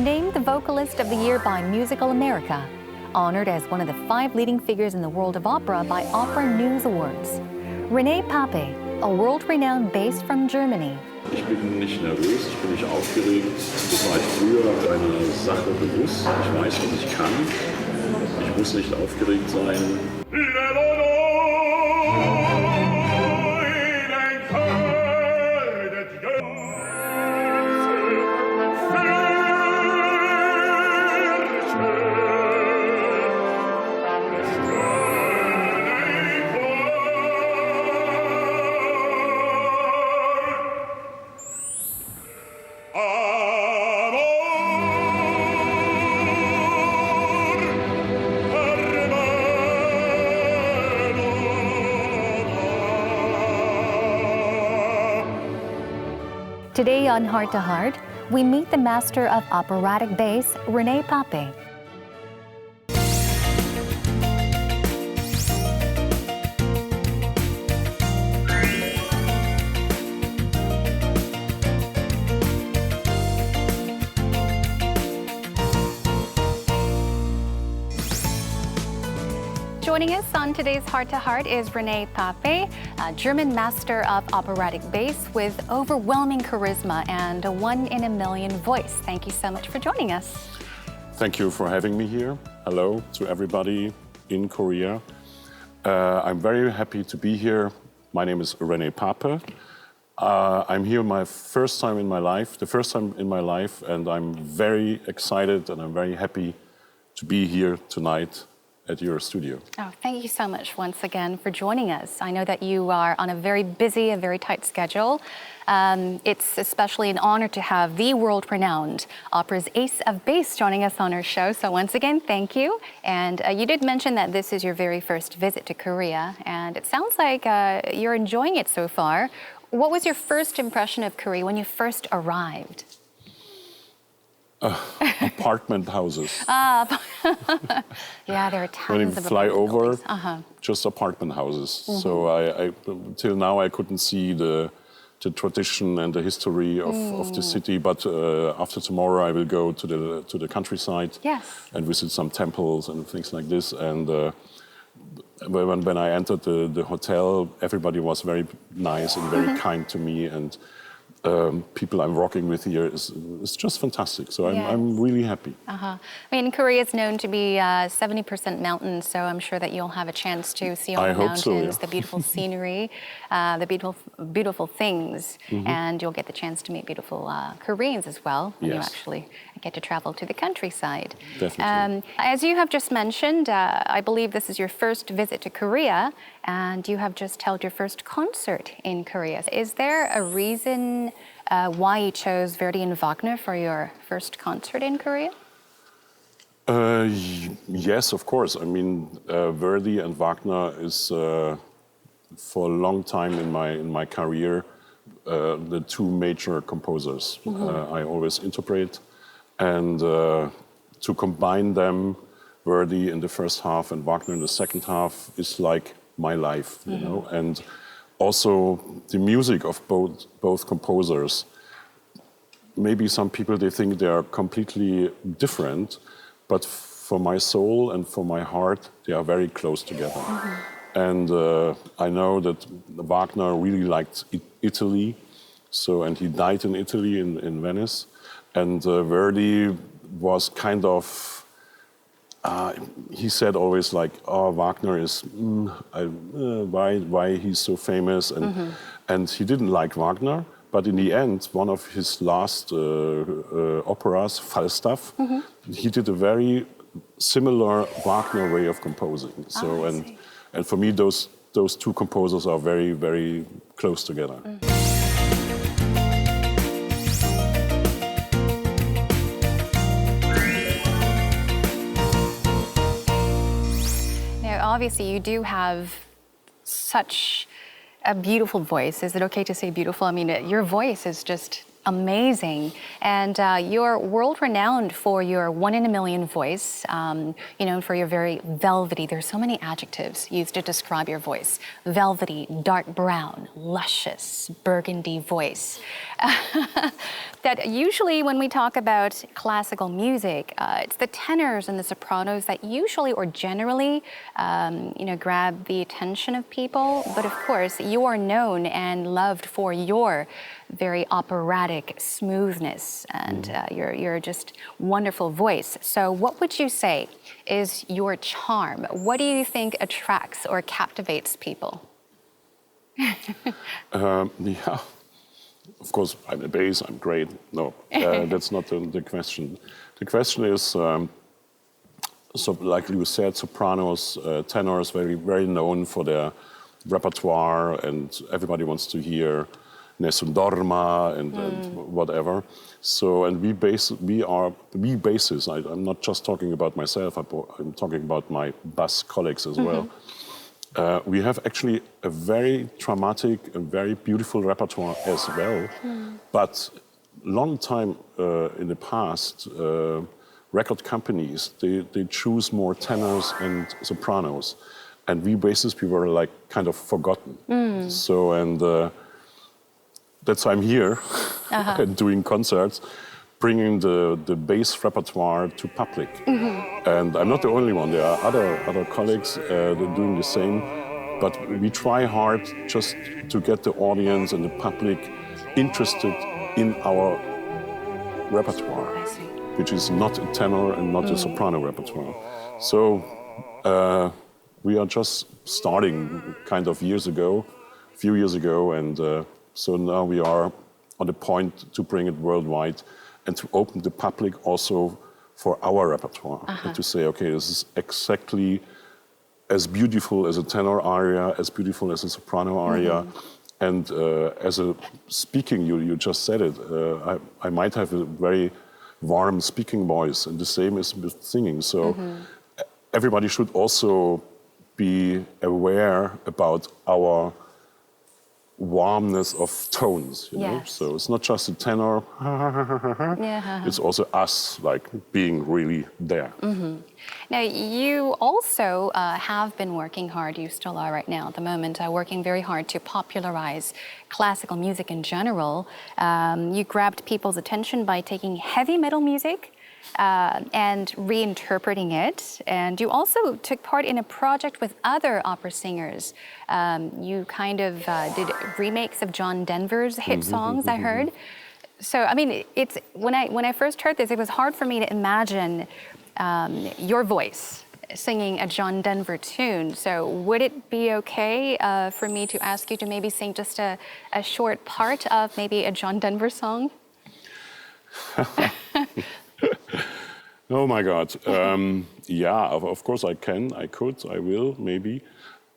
named the Vocalist of the Year by Musical America, honored as one of the 5 leading figures in the world of opera by Opera News Awards. René Pape, a world-renowned bass from Germany. Ich bin nicht nervös, ich bin nicht aufgeregt. Das war ich früher einer Sache bewusst. Ich weiß, was ich kann. Ich muss nicht aufgeregt sein. Today on Heart to Heart, we meet the master of operatic bass, René Pape. Joining us on today's Heart to Heart is René Pape, a German master of operatic bass with overwhelming charisma and a one-in-a-million voice. Thank you so much for joining us. Thank you for having me here. Hello to everybody in Korea. I'm very happy to be here. My name is René Pape. I'm here the first time in my life, and I'm very excited and I'm very happy to be here tonight at your studio. Oh, thank you so much once again for joining us. I know that you are on a very busy, a very tight schedule. It's especially an honor to have the world-renowned opera's ace of bass joining us on our show. So once again, thank you. And you did mention that this is your very first visit to Korea, and it sounds like you're enjoying it so far. What was your first impression of Korea when you first arrived? Apartment houses. Yeah, there are tons when you of fly over, buildings. just apartment houses. So I till now I couldn't see the tradition and the history of the city. But after tomorrow I will go to the countryside and visit some temples and things like this. And when I entered the hotel, everybody was very nice and very kind to me. And people I'm working with here is just fantastic. So I'm really happy. I mean, Korea is known to be 70% mountains, so I'm sure that you'll have a chance to see all the mountains, the beautiful scenery, the beautiful things, and you'll get the chance to meet beautiful Koreans as well when you actually get to travel to the countryside. Definitely. As you have just mentioned, I believe this is your first visit to Korea, and you have just held your first concert in Korea. Is there a reason why you chose Verdi and Wagner for your first concert in Korea? Yes, of course. I mean, Verdi and Wagner is for a long time in my career the 2 major composers I always interpret, and to combine them, Verdi in the first half and Wagner in the second half, is like my life, you know. And also the music of both composers. Maybe some people, they think they are completely different, but for my soul and for my heart, they are very close together. And I know that Wagner really liked Italy, and he died in Italy, in Venice. And Verdi was kind of, he said always like, oh, Wagner is, why he's so famous? And he didn't like Wagner, but in the end, one of his last operas, Falstaff, he did a very similar Wagner way of composing. So, and for me, those 2 composers are very, very close together. Obviously, you do have such a beautiful voice. Is it okay to say beautiful? I mean, your voice is just amazing. And you're world-renowned for your one-in-a-million voice, for your very velvety. There's so many adjectives used to describe your voice. Velvety, dark brown, luscious, burgundy voice. That usually when we talk about classical music, it's the tenors and the sopranos that usually or generally, grab the attention of people. But of course, you are known and loved for your very operatic smoothness and your just wonderful voice. So what would you say is your charm? What do you think attracts or captivates people? Yeah, of course, I'm a bass, I'm great. No, that's not the question. The question is, so like you said, sopranos, tenors, very, very known for their repertoire, and everybody wants to hear Nessun Dorma and whatever. So, and we bassists, I'm not just talking about myself, I'm talking about my bass colleagues as well. We have actually a very dramatic and very beautiful repertoire as well. But long time in the past, record companies, they choose more tenors and sopranos. And we bassists, we were like kind of forgotten. So, and that's why I'm here and doing concerts, bringing the bass repertoire to public. And I'm not the only one. There are other colleagues that are doing the same. But we try hard just to get the audience and the public interested in our repertoire, which is not a tenor and not a soprano repertoire. So we are just starting kind of a few years ago, and so now we are on the point to bring it worldwide and to open the public also for our repertoire. And to say, okay, this is exactly as beautiful as a tenor aria, as beautiful as a soprano aria. And as a speaking, you just said it, I might have a very warm speaking voice, and the same is with singing. So everybody should also be aware about our warmness of tones, you know? So it's not just a tenor, it's also us, like, being really there. Now, you also have been working hard, you still are right now at the moment, working very hard to popularize classical music in general. You grabbed people's attention by taking heavy metal music and reinterpreting it. And you also took part in a project with other opera singers. You kind of did remakes of John Denver's hit songs, I heard. So, I mean, it's when I first heard this, it was hard for me to imagine your voice singing a John Denver tune. So would it be okay for me to ask you to maybe sing just a short part of maybe a John Denver song? Oh my God. Yeah, of course I can, I could, I will, maybe,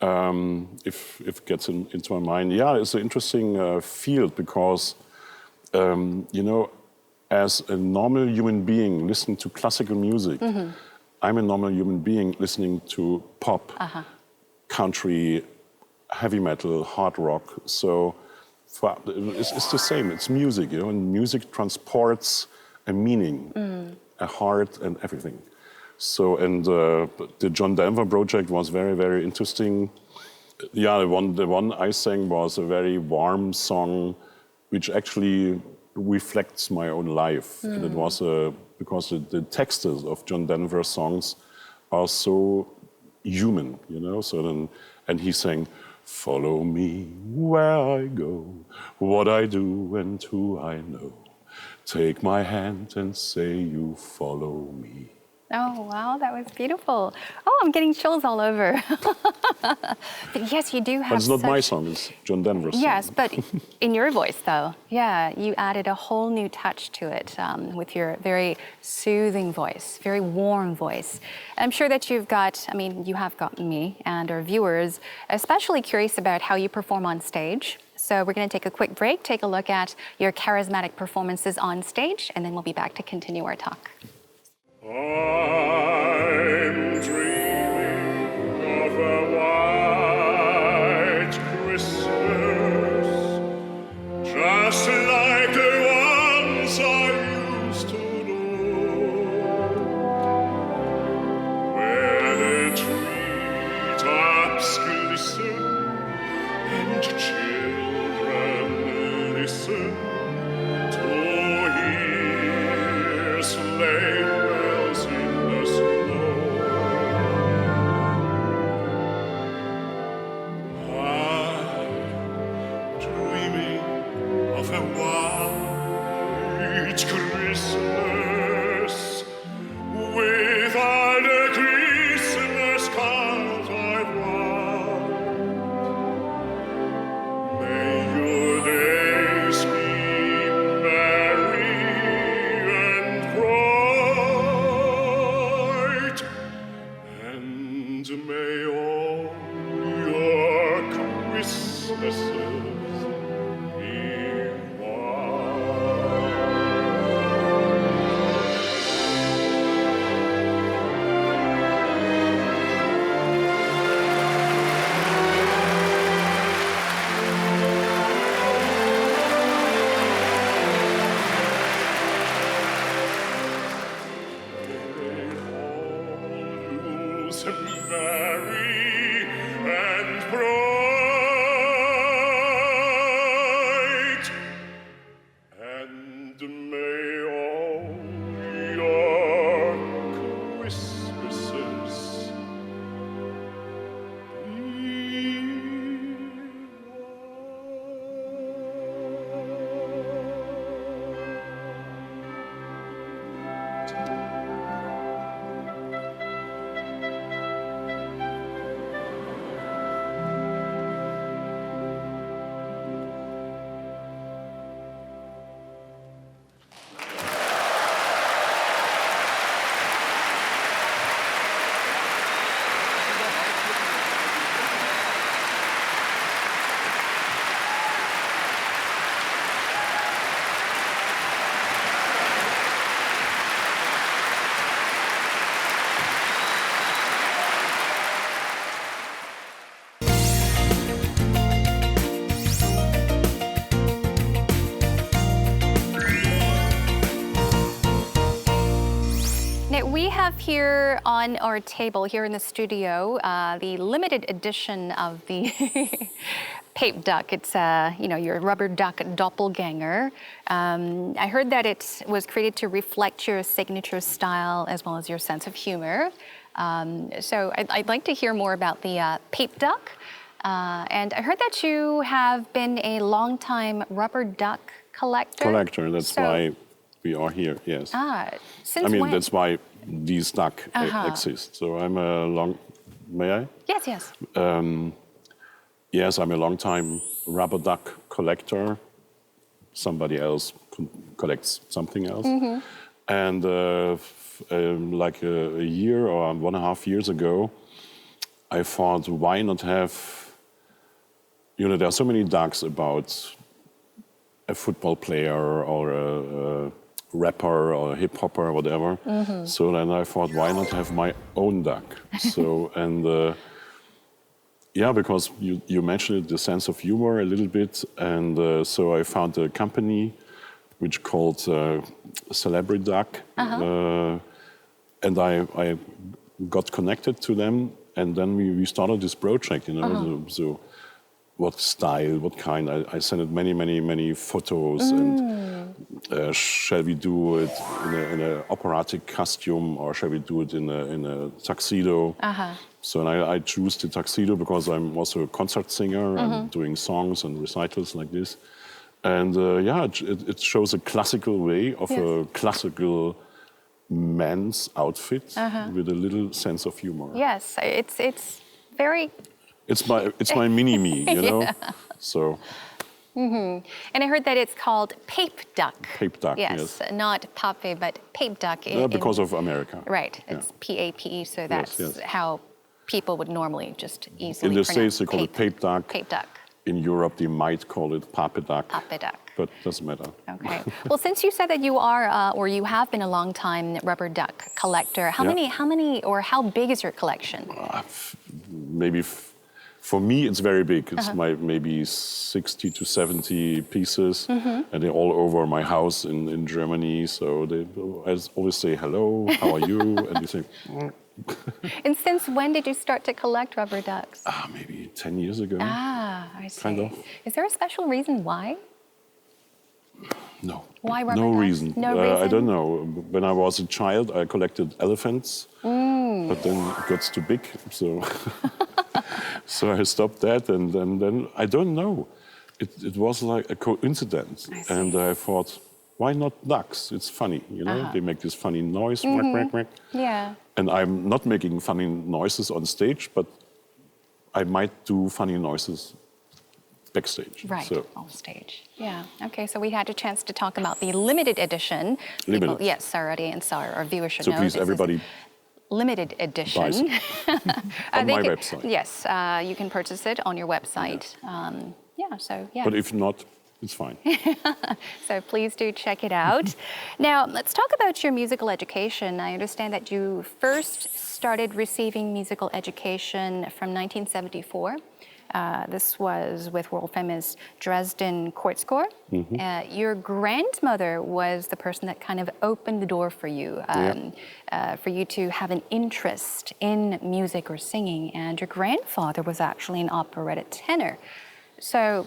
if it gets into my mind. Yeah, it's an interesting field because, you know, as a normal human being listening to classical music, I'm a normal human being listening to pop, country, heavy metal, hard rock. So it's the same, it's music, you know, and music transports a meaning, a heart and everything. So, and the John Denver project was very, very interesting. Yeah, the one I sang was a very warm song, which actually reflects my own life. And it was because the texts of John Denver songs are so human, you know. So then, and he sang, "Follow me where I go, what I do and who I know. Take my hand and say you follow me." Oh, wow, that was beautiful. Oh, I'm getting chills all over. But yes, you do have But it's not my song, it's John Denver's song. Yes, but in your voice, though. Yeah, you added a whole new touch to it with your very soothing voice, very warm voice. I'm sure that you have gotten me and our viewers especially curious about how you perform on stage. So we're going to take a quick break, take a look at your charismatic performances on stage, and then we'll be back to continue our talk. I'm dreaming of a white Christmas, just like the one children, listen to hear sleigh bells in the snow. I'm dreaming of a white Christmas with all the Christmas cards I want. May your days be merry and bright, and may all your Christmases be white. Merry and bright, and may all your Christmases be We have here on our table, here in the studio, the limited edition of the Pape duck. It's your rubber duck doppelganger. I heard that it was created to reflect your signature style as well as your sense of humor. So I'd like to hear more about the Pape duck. And I heard that you have been a long-time rubber duck collector. That's why we are here, yes. Since when? That's why these duck exist. So I'm a may I? Yes, yes. Yes, I'm a long-time rubber duck collector. Somebody else collects something else. And like a year or 1.5 years ago, I thought, why not have, there are so many ducks about a football player or a rapper or a hip hopper or whatever. So then I thought, why not have my own duck? So, and because you mentioned the sense of humor a little bit. And so I found a company which called Celebrity Duck. And I got connected to them. And then we started this project, so what style, what kind. I sent it many photos. And shall we do it in an operatic costume, or shall we do it in a tuxedo? So I choose the tuxedo because I'm also a concert singer. I'm doing songs and recitals like this. And it shows a classical way of a classical man's outfit with a little sense of humor. Yes, it's very... It's my mini-me, you know? So... And I heard that it's called Pape duck. Pape duck, yes. Not Pape, but Pape duck. Because of America. Right, it's P-A-P-E, so that's how people would normally just easily In the pronounce States, they call it Pape duck. Pape duck. In Europe, they might call it Pape duck. Pape duck. But it doesn't matter. Okay. Well, since you said that you are, or you have been a long-time rubber duck collector, how many, or how big is your collection? For me, it's very big. It's maybe 60 to 70 pieces, and they're all over my house in Germany. So I always say, hello, how are you? And you say, And since when did you start to collect rubber ducks? Maybe 10 years ago. I see. Kind of. Is there a special reason why? No. Why rubber No ducks? reason. No reason? I don't know. When I was a child, I collected elephants, but then it got too big, so so I stopped that, and then I don't know. It was like a coincidence, and I thought, why not ducks? It's funny, you know. They make this funny noise, quack, quack, quack. Yeah. And I'm not making funny noises on stage, but I might do funny noises backstage. Right, So, on stage. Yeah. Okay, so we had a chance to talk about the limited edition. Limited. People, yes, our audience, our viewers should so know. please, this is everybody, limited edition. buys it on my They website. Yes, you can purchase it on your website. Yeah. But if not, it's fine. So please do check it out. Now, let's talk about your musical education. I understand that you first started receiving musical education from 1974. This was with world-famous Dresden Court Score. Your grandmother was the person that kind of opened the door for you, for you to have an interest in music or singing. And your grandfather was actually an operatic tenor. So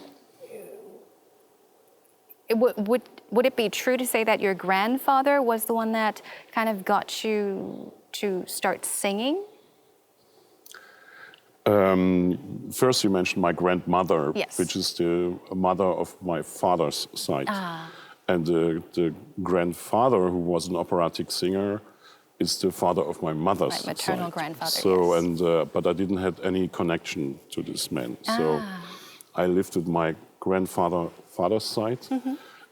would it be true to say that your grandfather was the one that kind of got you to start singing? First, you mentioned my grandmother, Yes. which is the mother of my father's side. And the grandfather, who was an operatic singer, is the father of my mother's My maternal side. grandfather, So, yes. but I didn't have any connection to this man. So I lived with my father's side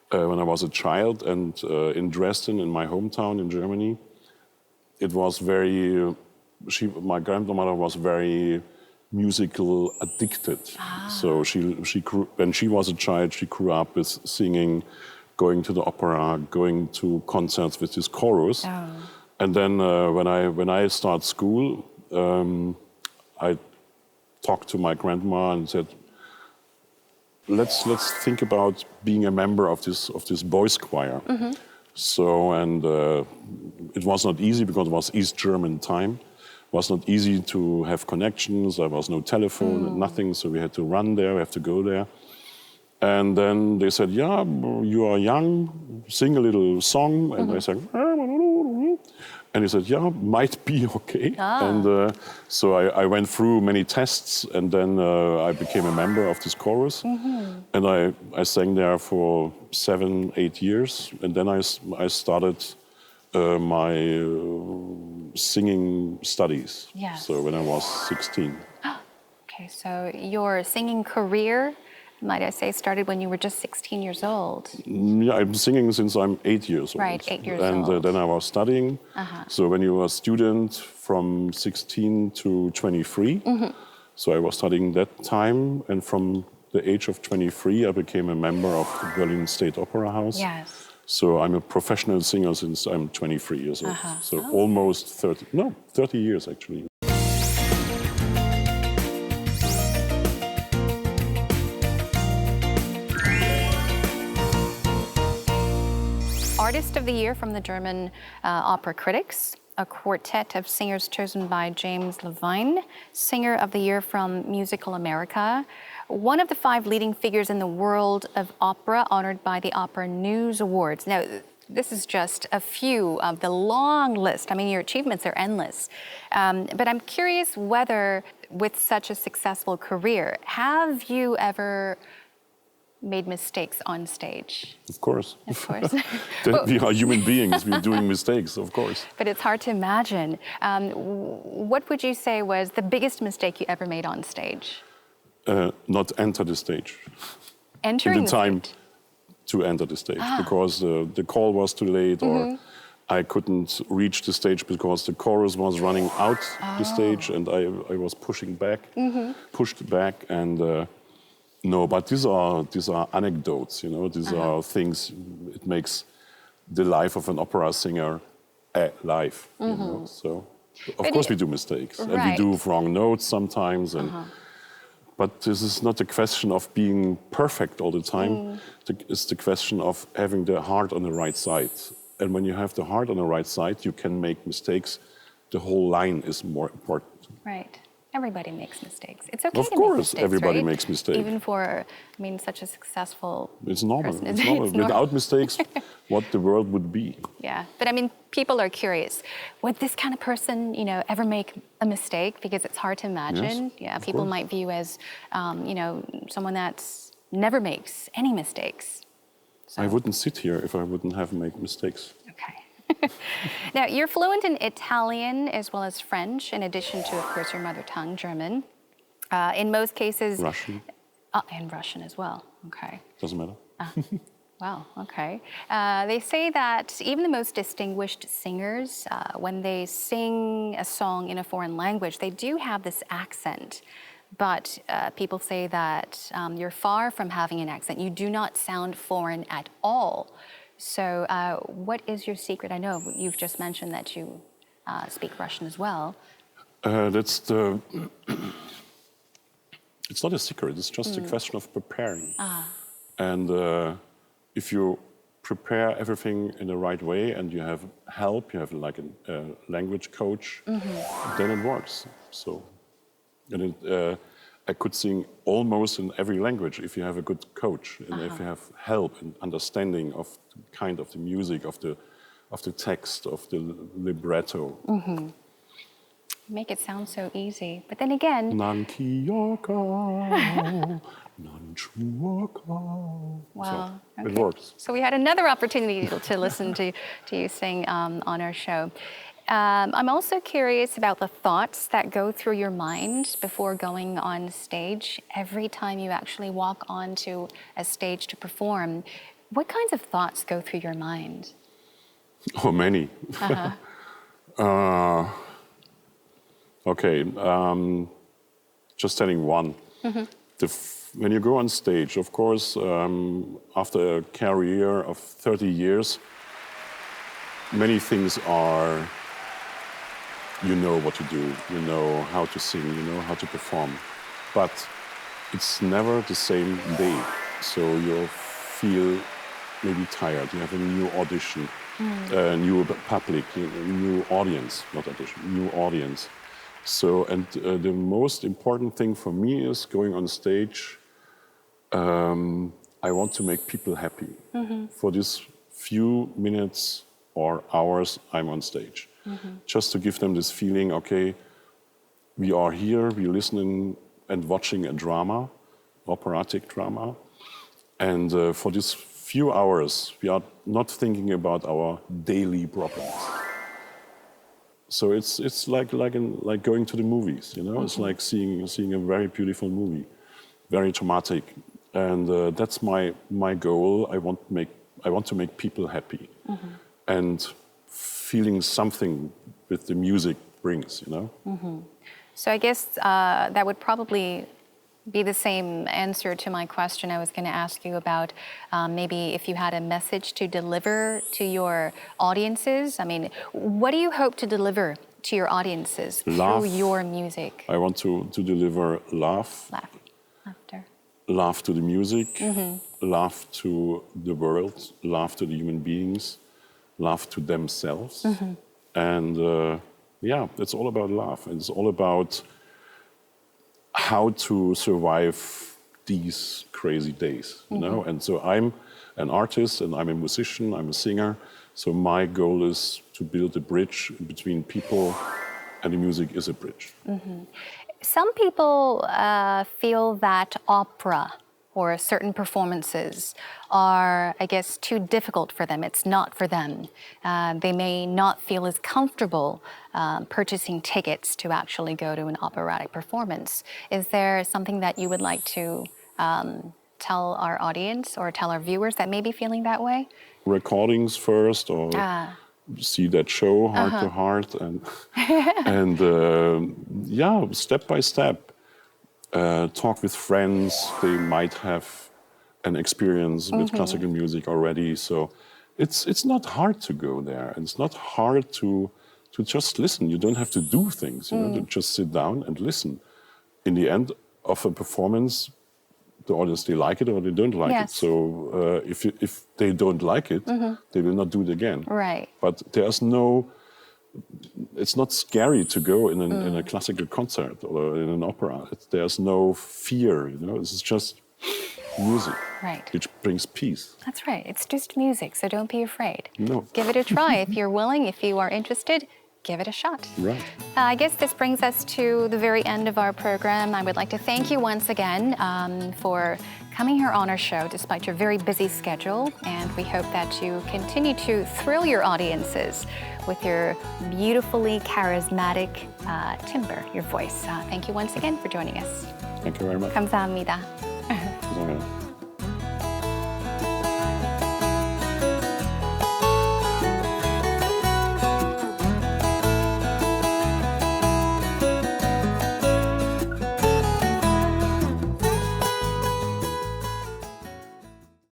when I was a child, and in Dresden, in my hometown in Germany, it was very. My grandmother was very musical addicted. So she grew, when she was a child, she grew up with singing, going to the opera, going to concerts with this chorus. And then when I start school, I talked to my grandma and said, let's think about being a member of this boys' choir. So it was not easy because it was East German time. It was not easy to have connections. There was no telephone, nothing. So we had to run there. We have to go there. And then they said, "Yeah, you are young. Sing a little song." And I said, and he said, "Yeah, might be okay." And so I went through many tests, and then I became a member of this chorus. And I sang there for 7-8 years. And then I started my singing studies. Yes. So when I was 16. Okay, so your singing career, might I say, started when you were just 16 years old. Yeah, I'm singing since I'm 8 years old. Right, 8 years and old. Then I was studying. So when you were a student from 16 to 23, so I was studying that time. And from the age of 23, I became a member of the Berlin State Opera House. Yes. So I'm a professional singer since I'm 23 years old. So almost 30 years actually. Artist of the Year from the German Opera Critics, a quartet of singers chosen by James Levine, Singer of the Year from Musical America, one of the 5 leading figures in the world of opera, honored by the Opera News Awards. Now, this is just a few of the long list. I mean, your achievements are endless. But I'm curious whether, with such a successful career, have you ever made mistakes on stage? Of course. Of course. We are human beings. We're doing mistakes, of course. But it's hard to imagine. What would you say was the biggest mistake you ever made on stage? Not enter the stage. Entering in the time stage? to enter the stage because the call was too late or I couldn't reach the stage because the chorus was running out the stage and I was pushed back and no, but these are anecdotes, you know. These are things. It makes the life of an opera singer live, you know. So, of course, we do mistakes and we do wrong notes sometimes. And but this is not a question of being perfect all the time. It's the question of having the heart on the right side. And when you have the heart on the right side, you can make mistakes the whole line is more important. Right. Everybody makes mistakes. It's okay Of to course, make mistakes, everybody right? makes mistakes. Even for, such a successful It's normal. person. It's normal. It's normal. Without mistakes, what the world would be. Yeah, but people are curious. Would this kind of person, ever make a mistake? Because it's hard to imagine. Yes, Yeah, of people course. might view as, someone that's never makes any mistakes. So, I wouldn't sit here if I wouldn't have made mistakes. okay. Now, you're fluent in Italian as well as French, in addition to, of course, your mother tongue, German. In most cases... Russian. And Russian as well. Okay. Doesn't matter. Wow, okay. They say that even the most distinguished singers, when they sing a song in a foreign language, they do have this accent. But people say that you're far from having an accent. You do not sound foreign at all. So what is your secret? I know you've just mentioned that you speak Russian as well. It's not a secret, it's just a question of preparing. And if you prepare everything in the right way and you have help, you have like a language coach, then it works. So, I could sing almost in every language if you have a good coach and if you have help and understanding of kind of the music, of the text, of the libretto. Make it sound so easy. But then again... Non kioka, non chuoka. Wow. So Okay. it works. So we had another opportunity to listen to you sing on our show. I'm also curious about the thoughts that go through your mind before going on stage. Every time you actually walk onto a stage to perform, what kinds of thoughts go through your mind? Oh, many. Okay, just telling one. When you go on stage, of course, after a career of 30 years, many things are, you know what to do, you know how to sing, you know how to perform. But it's never the same day. So you'll feel maybe tired, you have a new audition, a new public, a new audience, not audition, new audience. So, and the most important thing for me is going on stage, I want to make people happy. For these few minutes or hours I'm on stage. Just to give them this feeling, okay, we are here, we're listening and watching a drama, operatic drama. And for these few hours, we are not thinking about our daily problems. So it's like going to the movies, you know. It's like seeing a very beautiful movie, very dramatic, and that's my goal. I want to make people happy, and feeling something with the music brings, you know. So I guess that would probably be the same answer to my question I was going to ask you about maybe if you had a message to deliver to your audiences. I mean, what do you hope to deliver to your audiences through your music? I want to deliver love. Laughter. Love to the music, love to the world, love to the human beings, love to themselves. And yeah, it's all about love. It's all about how to survive these crazy days, you know? And so I'm an artist and I'm a musician, I'm a singer. So my goal is to build a bridge between people, and the music is a bridge. Some people feel that opera or certain performances are, I guess, too difficult for them. It's not for them. They may not feel as comfortable purchasing tickets to actually go to an operatic performance. Is there something that you would like to tell our audience or tell our viewers that may be feeling that way? Recordings first, or see that show heart to heart, and yeah, step by step. Talk with friends. They might have an experience with classical music already, so it's not hard to go there, and it's not hard to just listen. You don't have to do things, you know, to just sit down and listen. In the end of a performance, the audience, they like it or they don't like it. So if they don't like it, they will not do it again. Right. But there's no it's not scary to go in a classical concert or in an opera. There's no fear, you know. This is just music, Right. which brings peace. That's right. It's just music, so don't be afraid. No. Give it a try. If you're willing, if you are interested, give it a shot. Right. I guess this brings us to the very end of our program. I would like to thank you once again for coming here on our show despite your very busy schedule. And we hope that you continue to thrill your audiences with your beautifully charismatic timbre, your voice. Thank you once again for joining us. Thank you very much. 감사합니다. 감사합니다.